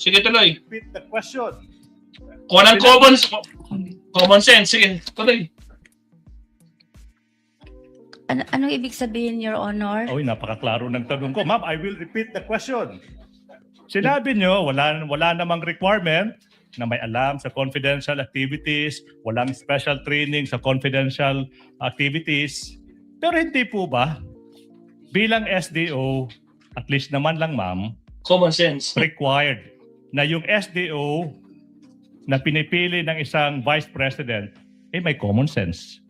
Sige, tuloy. Repeat the question. Kung walang common sense, sige, tuloy. Anong ibig sabihin, Your Honor? Oy, napakaklaro ng tanong ko. Ma'am, I will repeat the question. Sinabi nyo, wala namang requirement na may alam sa confidential activities, walang special training sa confidential activities. Pero hindi po ba, bilang SDO, at least naman lang ma'am, Common sense. required na yung SDO na pinipili ng isang vice president, may common sense.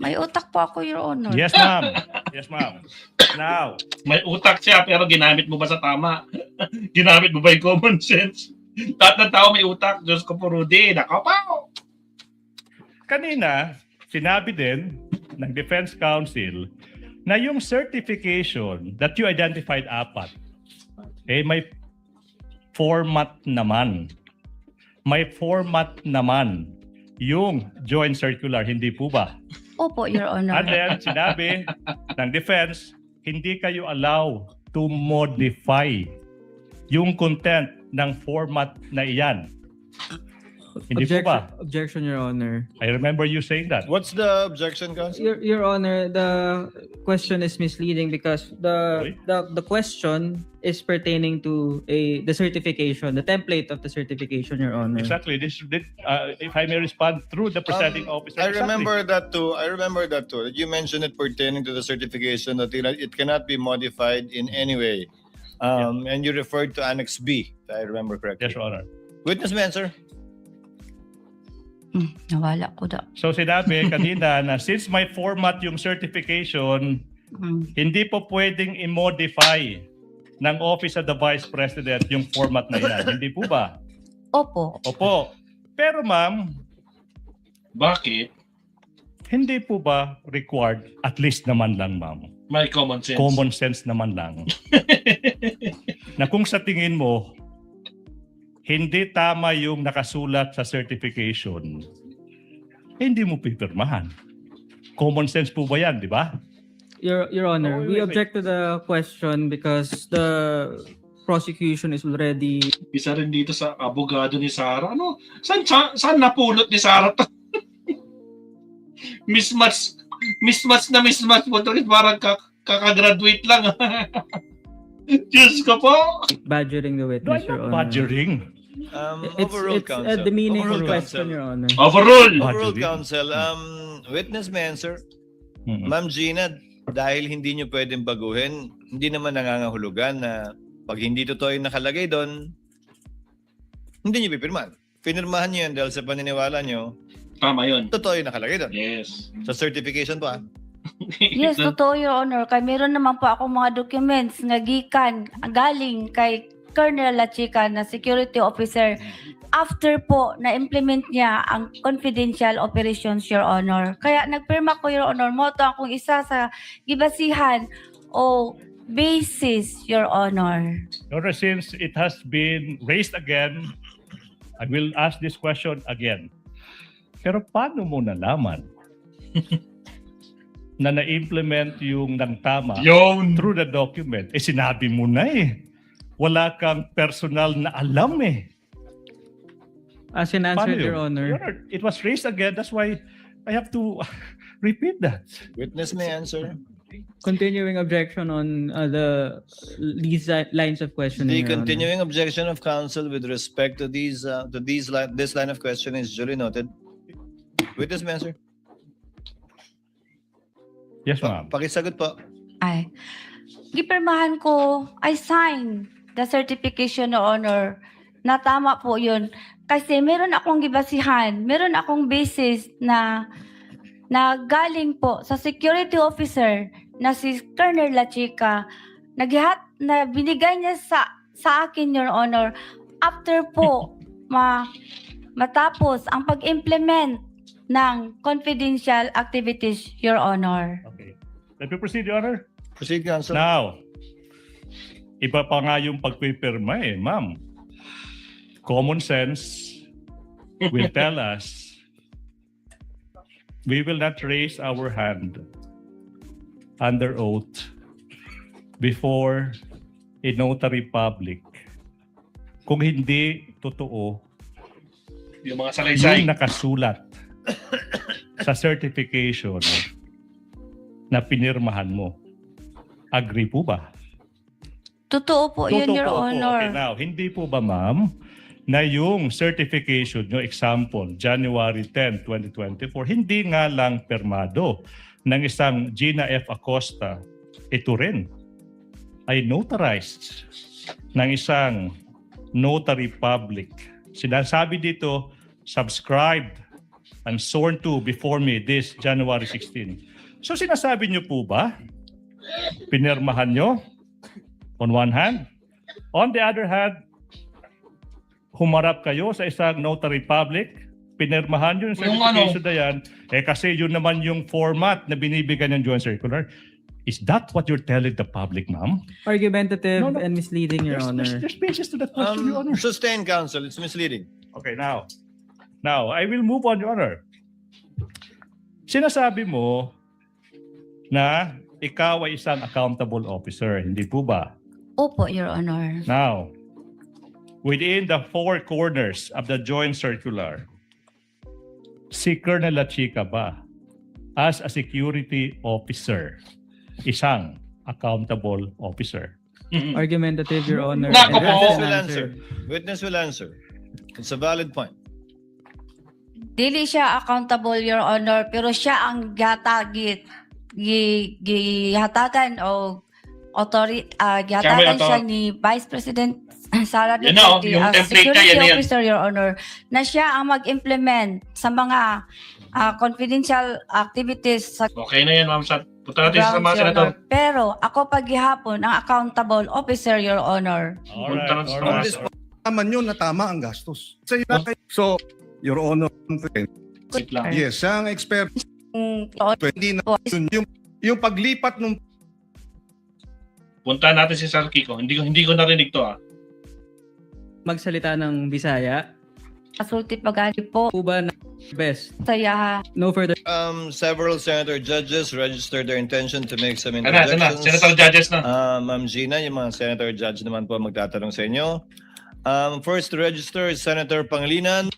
May utak po ako, Your Honor. Yes, ma'am. Yes, ma'am. Now, May utak siya, pero ginamit mo ba sa tama? Ginamit mo ba yung common sense? Lahat ng tao may utak. Diyos ko po, Rudy. Nakapaw! kanina, sinabi din ng Defense Council na yung certification that you identified apat, may format naman. May format naman yung joint circular, hindi po ba? Opo, Your Honor. And then, sinabi ng defense, hindi kayo allow to modify yung content ng format na iyan. Hindi po ba? Objection, Your Honor. I remember you saying that. What's the objection, Counsel? Your Honor, the question is misleading because the question is pertaining to the certification, the template of the certification, Your Honor. Exactly. If I may respond through the presiding officer. I Exactly. remember that too. You mentioned it pertaining to the certification that it cannot be modified in any way. And you referred to Annex B, if I remember correctly. Yes, Your Honor. Witness may answer. Nawala ko da. So sinabi kanina na since may format yung certification, hindi po pwedeng i-modify ng Office of the Vice President yung format na yan. Hindi po ba? Opo. Opo. Pero ma'am, Bakit? hindi po ba required, at least naman lang ma'am, May common sense. common sense naman lang, na kung sa tingin mo, hindi tama yung nakasulat sa certification, hindi mo pipirmahan. Common sense po ba yan, di ba? Your Honor, Oh, we wait. object to the question because the prosecution is already Isa rin dito sa abogado ni Sarah. Ano? Saan napulot ni Sarah to? mismatch mo to. Parang kakagraduate lang. Diyos ko po. badgering the No, witness, I'm Your not Honor. badgering. It's a demeaning Overruled, question, Counsel. Your Honor. Overrule. Overruled, Badgering. Counsel. Witness may answer. Mm-mm. Ma'am Gina, dahil hindi nyo pwedeng baguhin, hindi naman nangangahulugan na pag hindi totoo yung nakalagay doon, hindi nyo pipirmahan. Pinirmahan nyo yan dahil sa paniniwala nyo, Tama yun. totoo yung nakalagay doon. Yes. Sa certification pa. Yes, totoo, Your Honor. Kaya meron naman po akong mga documents nga galing kay Colonel Lachica na security officer after po na-implement niya ang confidential operations, Your Honor. Kaya nagpirma ko, Your Honor, mo to akong isa sa gibasihan o basis, Your Honor. Your Honor, since it has been raised again, I will ask this question again. Pero paano mo nalaman na na-implement yung ng tama Yun. through the document? Sinabi mo na eh. Wala kang personal na alam eh. As an answer, Paano yun? Your Honor. It was raised again. That's why I have to repeat that. Witness may answer. Continuing objection on these lines of questioning, The Your Honor. continuing objection of counsel with respect to this line of questioning is duly noted. Witness may answer. Yes, ma'am. Pakisagot po. Ay, gipirmahan ko, I sign the certification, Your Honor, na tama po yun. Kasi meron akong gibasihan, meron akong basis na galing po sa security officer na si Colonel Lachica, na binigay niya sa akin, Your Honor, after po matapos ang pag-implement ng confidential activities, Your Honor. Okay. Let me proceed, Your Honor. Proceed, counsel. Now, iba pa nga yung pagpipirma eh, ma'am. Common sense will tell us we will not raise our hand under oath before a notary public kung hindi totoo Yung mga salaysay. yung nakasulat sa certification na pinirmahan mo. Agree po ba? Totoo po yun, Totoo Your po. Honor. Okay, now, hindi po ba, ma'am, na yung certification nyo, example, January 10, 2024, hindi nga lang permado ng isang Gina F. Acosta, ito rin ay notarized ng isang notary public. Sinasabi dito, subscribed and sworn to before me this January 16. So sinasabi nyo po ba, pinirmahan nyo on one hand? On the other hand, humarap kayo sa isang notary public, pinirmahan yun sa Yung certification na yan, kasi yun naman yung format na binibigyan ng joint circular. Is that what you're telling the public, ma'am? Argumentative No, no. and misleading, Your Honor. There's basis to that question, Your Honor. Sustained counsel, it's misleading. Okay, now, I will move on, Your Honor. Sinasabi mo na ikaw ay isang accountable officer, hindi po ba? Opo, Your Honor. Now, within the four corners of the joint circular, si Colonel Lachica ba, as a security officer, isang accountable officer? Argumentative, Your Honor. Nako And po. that's Witness an will answer. answer. Witness will answer. It's a valid point. Dili siya accountable, Your Honor, pero siya ang gihatagan o gihatagan Siya siya may ni Vice President Sara Yan na, Duterte yung as template niya, security yan na yan. officer, Your Honor, na siya ang mag-implement sa mga confidential activities sa Okay na yan, Ma'am Sat. Punta natin sa grounds, mga Your senator. Honor. Pero ako paghihapon ang accountable officer, Your Honor. Alright, Punta sa alright. mga naman yun na tama ang gastos. So, Your Honor, Wait lang. yes, ang expert, Your hindi na yun. Yung paglipat ng Punta natin si Sir Kiko. Hindi ko narinig to, ah. Magsalita ng Bisaya. Kasulti pagani po Po ba na best? saya No further Several senator judges registered their intention to make some Sana, interjections. Senator Judges na. Ma'am Gina, yung mga senator judge naman po magtatanong sa inyo. First to register is Senator Pangilinan.